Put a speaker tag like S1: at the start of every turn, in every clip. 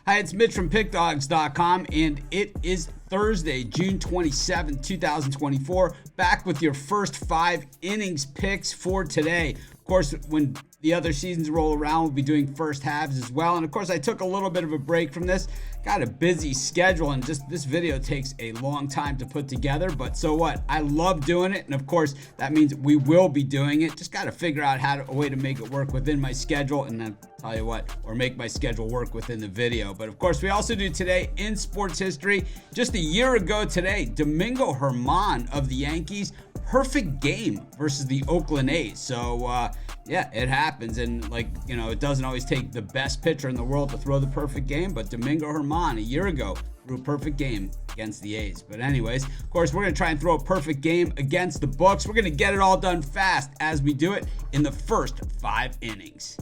S1: Hi, it's Mitch from PickDawgz.com, and it is Thursday, June 27th, 2024. Back with your first 5 innings picks for today. Of course, when the other seasons roll around, we'll be doing first halves as well. And of course, I took a little bit of a break from this. Got a busy schedule, and just this video takes a long time to put together, but so what? I love doing it, and of course, that means we will be doing it. Just got to figure out a way to make it work within my schedule, and then tell you what, or make my schedule work within the video. But of course, we also do today in sports history. Just a year ago today, Domingo Germán of the Yankees, perfect game versus the Oakland A's. So yeah, it happens, and it doesn't always take the best pitcher in the world to throw the perfect game, but Domingo Germán a year ago threw a perfect game against the A's. But anyways, of course, we're going to try and throw a perfect game against the books. We're going to get it all done fast as we do it in the first 5 innings.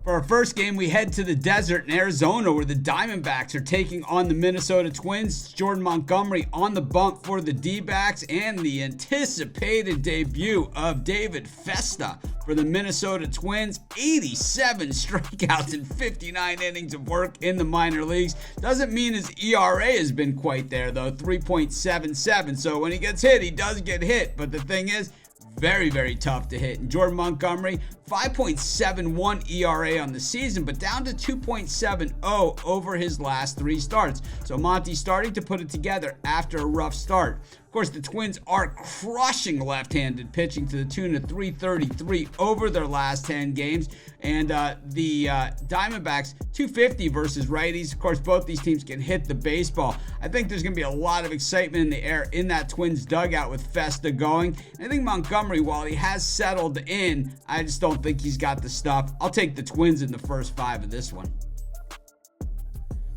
S1: For our first game, we head to the desert in Arizona, where the Diamondbacks are taking on the Minnesota Twins. Jordan Montgomery on the bump for the D-backs, and the anticipated debut of David Festa for the Minnesota Twins. 87 strikeouts in 59 innings of work in the minor leagues. Doesn't mean his ERA has been quite there, though, 3.77. So when he gets hit, he does get hit. But the thing is, very, very tough to hit. And Jordan Montgomery, 5.71 ERA on the season, but down to 2.70 over his last 3 starts. So Monty's starting to put it together after a rough start. Of course, the Twins are crushing left-handed pitching to the tune of 333 over their last 10 games. And the Diamondbacks, 250 versus righties. Of course, both these teams can hit the baseball. I think there's going to be a lot of excitement in the air in that Twins dugout with Festa going. And I think Montgomery, while he has settled in, I just don't think he's got the stuff. I'll take the Twins in the first 5 of this one.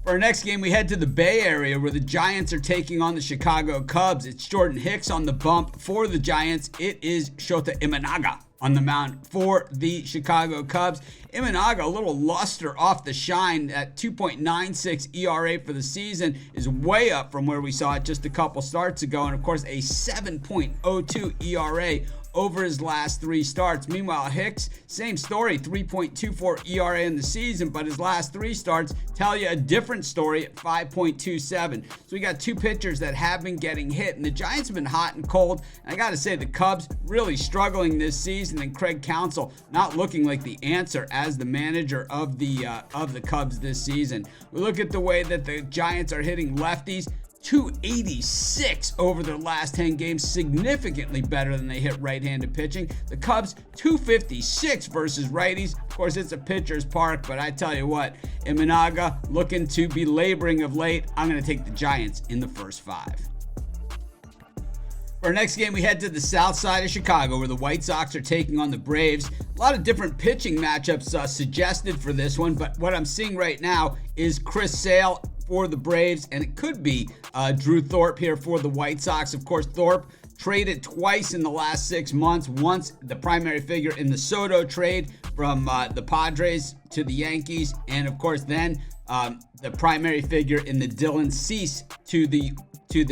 S1: For our next game, we head to the Bay Area, where the Giants are taking on the Chicago Cubs. It's Jordan Hicks on the bump for the Giants. It is Shota Imanaga on the mound for the Chicago Cubs. Imanaga, a little luster off the shine at 2.96 ERA for the season, is way up from where we saw it just a couple starts ago. And of course, a 7.02 ERA over his last 3 starts. Meanwhile, Hicks, same story, 3.24 ERA in the season, but his last 3 starts tell you a different story at 5.27. So we got 2 pitchers that have been getting hit, and the Giants have been hot and cold. And I got to say, the Cubs really struggling this season, and Craig Counsell not looking like the answer as the manager of the Cubs this season. We look at the way that the Giants are hitting lefties. 286 over their last 10 games, significantly better than they hit right-handed pitching. The Cubs, 256 versus righties. Of course, it's a pitcher's park, but I tell you what, Imanaga looking to be laboring of late. I'm going to take the Giants in the first 5. For our next game, we head to the south side of Chicago, where the White Sox are taking on the Braves. A lot of different pitching matchups suggested for this one, but what I'm seeing right now is Chris Sale for the Braves, and it could be Drew Thorpe here for the White Sox. Of course, Thorpe traded twice in the last 6 months. Once the primary figure in the Soto trade from the Padres to the Yankees, and of course then the primary figure in the Dylan Cease to the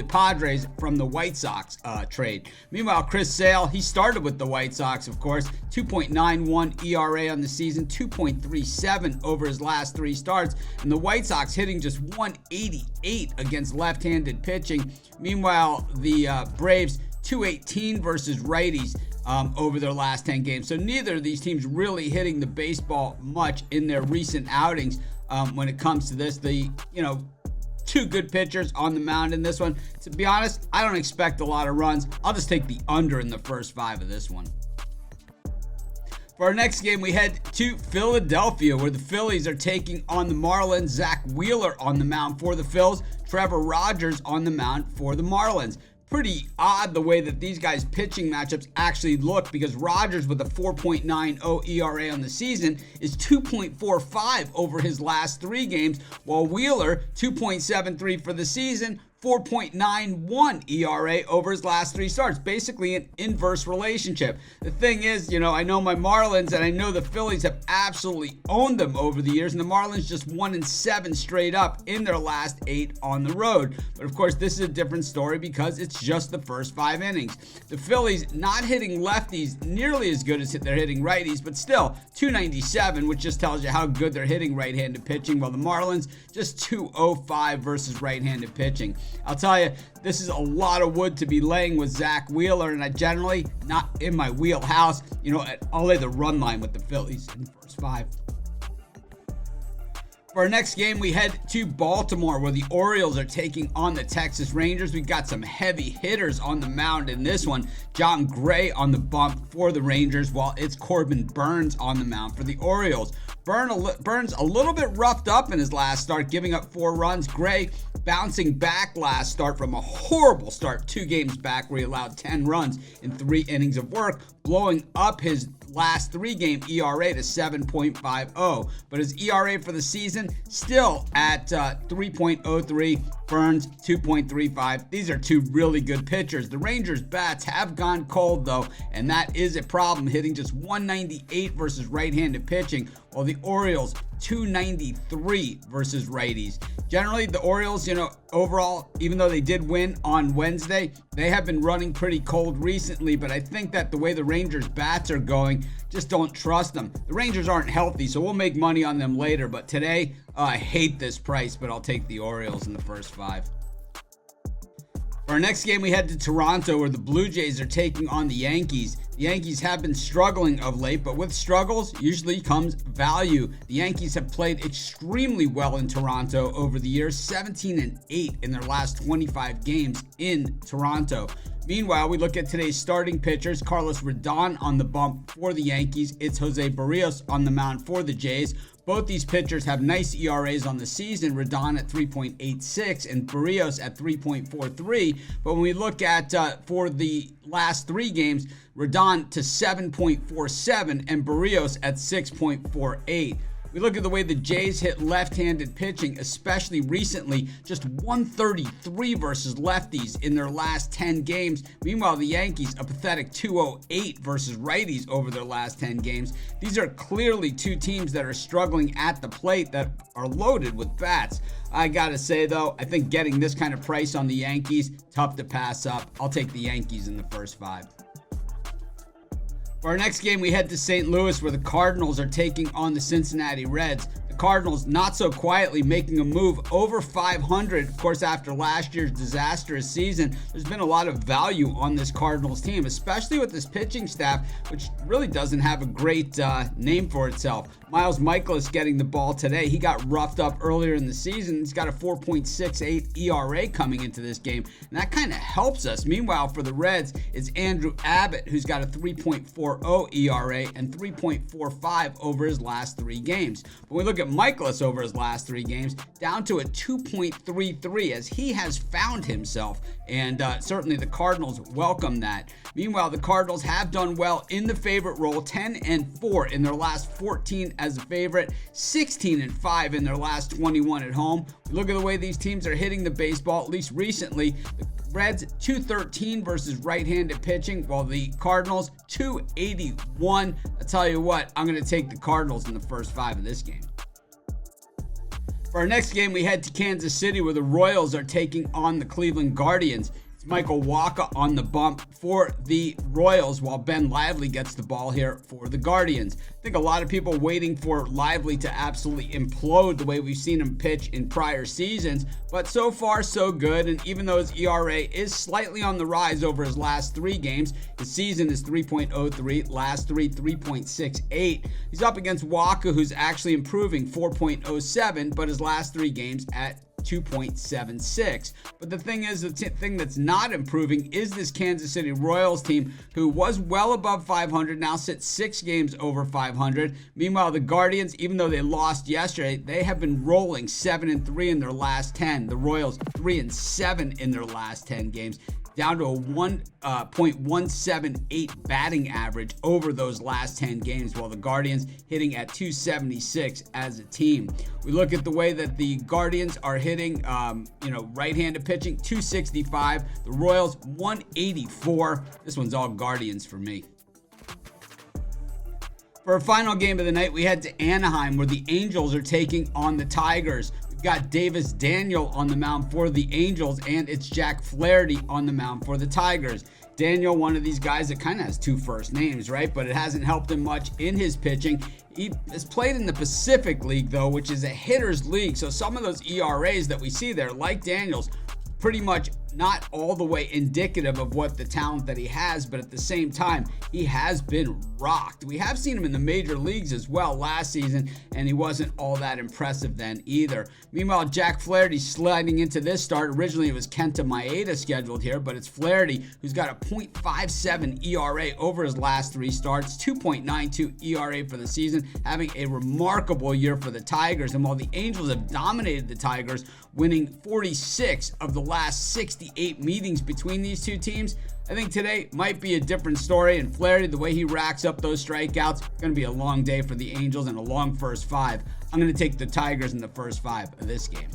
S1: Padres from the White Sox trade. Meanwhile, Chris Sale, he started with the White Sox, of course, 2.91 ERA on the season, 2.37 over his last 3 starts, and the White Sox hitting just 188 against left-handed pitching. Meanwhile, the Braves, 218 versus righties over their last 10 games. So neither of these teams really hitting the baseball much in their recent outings when it comes to this. 2 good pitchers on the mound in this one. To be honest, I don't expect a lot of runs. I'll just take the under in the first 5 of this one. For our next game, we head to Philadelphia, where the Phillies are taking on the Marlins. Zach Wheeler on the mound for the Phils. Trevor Rogers on the mound for the Marlins. Pretty odd the way that these guys' pitching matchups actually look, because Rogers, with a 4.90 ERA on the season, is 2.45 over his last 3 games, while Wheeler, 2.73 for the season, 4.91 ERA over his last 3 starts. Basically an inverse relationship. The thing is, I know my Marlins and I know the Phillies have absolutely owned them over the years, and the Marlins just 1-7 straight up in their last 8 on the road. But of course, this is a different story because it's just the first 5 innings. The Phillies not hitting lefties nearly as good as they're hitting righties, but still 297, which just tells you how good they're hitting right-handed pitching, while the Marlins just 205 versus right-handed pitching. I'll tell you, this is a lot of wood to be laying with Zach Wheeler, and I generally not in my wheelhouse. I'll lay the run line with the Phillies in the first 5. For our next game, we head to Baltimore, where the Orioles are taking on the Texas Rangers. We've got some heavy hitters on the mound in this one. John Gray on the bump for the Rangers, while it's Corbin Burnes on the mound for the Orioles. Burnes a little bit roughed up in his last start, giving up 4 runs. Gray bouncing back last start from a horrible start 2 games back where he allowed 10 runs in 3 innings of work, blowing up his last 3-game ERA to 7.50. But his ERA for the season still at 3.03. Burnes 2.35. These are 2 really good pitchers. The Rangers bats have gone cold though, and that is a problem, hitting just 198 versus right-handed pitching, while the Orioles 293 versus righties. Generally, the Orioles, overall, even though they did win on Wednesday, they have been running pretty cold recently, but I think that the way the Rangers bats are going, just don't trust them. The Rangers aren't healthy, so we'll make money on them later, but today, I hate this price, but I'll take the Orioles in the first 5. For our next game, we head to Toronto, where the Blue Jays are taking on the Yankees. The Yankees have been struggling of late, but with struggles usually comes value. The Yankees have played extremely well in Toronto over the years, 17-8 in their last 25 games in Toronto. Meanwhile, we look at today's starting pitchers. Carlos Rodon on the bump for the Yankees. It's Jose Barrios on the mound for the Jays. Both these pitchers have nice ERAs on the season, Rodon at 3.86 and Barrios at 3.43. But when we look at for the last 3 games, Rodon to 7.47 and Barrios at 6.48. We look at the way the Jays hit left-handed pitching, especially recently, just 133 versus lefties in their last 10 games. Meanwhile, the Yankees, a pathetic 208 versus righties over their last 10 games. These are clearly 2 teams that are struggling at the plate, that are loaded with bats. I gotta say, though, I think getting this kind of price on the Yankees, tough to pass up. I'll take the Yankees in the first 5. For our next game, we head to St. Louis, where the Cardinals are taking on the Cincinnati Reds. The Cardinals not so quietly making a move over 500. Of course, after last year's disastrous season, there's been a lot of value on this Cardinals team, especially with this pitching staff, which really doesn't have a great name for itself. Miles Mikolas getting the ball today. He got roughed up earlier in the season. He's got a 4.68 ERA coming into this game, and that kind of helps us. Meanwhile, for the Reds, it's Andrew Abbott, who's got a 3.40 ERA and 3.45 over his last 3 games. When we look at Mikolas over his last 3 games, down to a 2.33 as he has found himself, and certainly the Cardinals welcome that. Meanwhile, the Cardinals have done well in the favorite role, 10-4 in their last 14 as a favorite, 16-5 in their last 21 at home. We look at the way these teams are hitting the baseball, at least recently. The Reds 213 versus right-handed pitching, while the Cardinals 281. I tell you what, I'm going to take the Cardinals in the first 5 of this game. For our next game, we head to Kansas City, where the Royals are taking on the Cleveland Guardians. It's Michael Wacha on the bump for the Royals, while Ben Lively gets the ball here for the Guardians. I think a lot of people waiting for Lively to absolutely implode the way we've seen him pitch in prior seasons, but so far so good. And even though his ERA is slightly on the rise over his last 3 games, his season is 3.03, last 3 3.68. He's up against Wacha, who's actually improving 4.07, but his last 3 games at 2.76. But the thing is, the thing that's not improving is this Kansas City Royals team, who was well above 500, now sits 6 games over 500. Meanwhile, the Guardians, even though they lost yesterday, they have been rolling 7-3 in their last 10. The Royals 3-7 in their last 10 games. down to a 1.178 batting average over those last 10 games, while the Guardians hitting at 276 as a team. We look at the way that the Guardians are hitting, right-handed pitching, 265. The Royals, 184. This one's all Guardians for me. For our final game of the night, we head to Anaheim, where the Angels are taking on the Tigers. We've got Davis Daniel on the mound for the Angels, and it's Jack Flaherty on the mound for the Tigers. Daniel, one of these guys that kind of has two first names, right? But it hasn't helped him much in his pitching. He has played in the Pacific League, though, which is a hitter's league. So some of those ERAs that we see there, like Daniel's, pretty much not all the way indicative of what the talent that he has, but at the same time, he has been rocked. We have seen him in the major leagues as well last season, and he wasn't all that impressive then either. Meanwhile, Jack Flaherty sliding into this start. Originally, it was Kenta Maeda scheduled here, but it's Flaherty who's got a .57 ERA over his last 3 starts, 2.92 ERA for the season, having a remarkable year for the Tigers. And while the Angels have dominated the Tigers, winning 46 of the last 68 meetings between these two teams, I think today might be a different story. And Flaherty, the way he racks up those strikeouts, going to be a long day for the Angels and a long first 5. I'm going to take the Tigers in the first 5 of this game.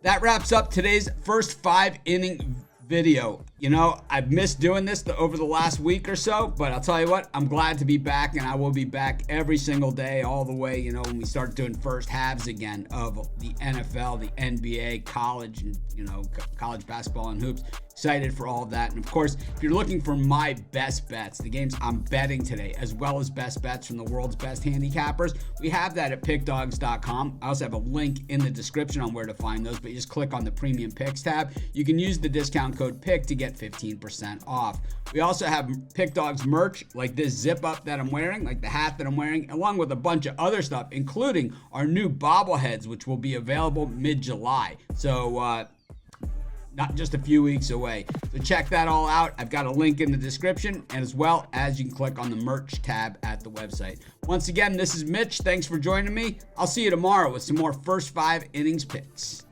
S1: That wraps up today's first 5 inning video. You know, I've missed doing this over the last week or so, but I'll tell you what, I'm glad to be back, and I will be back every single day all the way, when we start doing first halves again of the NFL, the NBA, college, and, college basketball and hoops. Excited for all of that. And of course, if you're looking for my best bets, the games I'm betting today, as well as best bets from the world's best handicappers, we have that at PickDawgz.com. I also have a link in the description on where to find those, but you just click on the Premium Picks tab. You can use the discount code PICK to get 15% off. We also have PickDawgz merch, like this zip up that I'm wearing, like the hat that I'm wearing, along with a bunch of other stuff, including our new bobbleheads, which will be available mid-July. So, not just a few weeks away. So check that all out. I've got a link in the description, and as well as you can click on the merch tab at the website. Once again, this is Mitch. Thanks for joining me. I'll see you tomorrow with some more first 5 innings picks.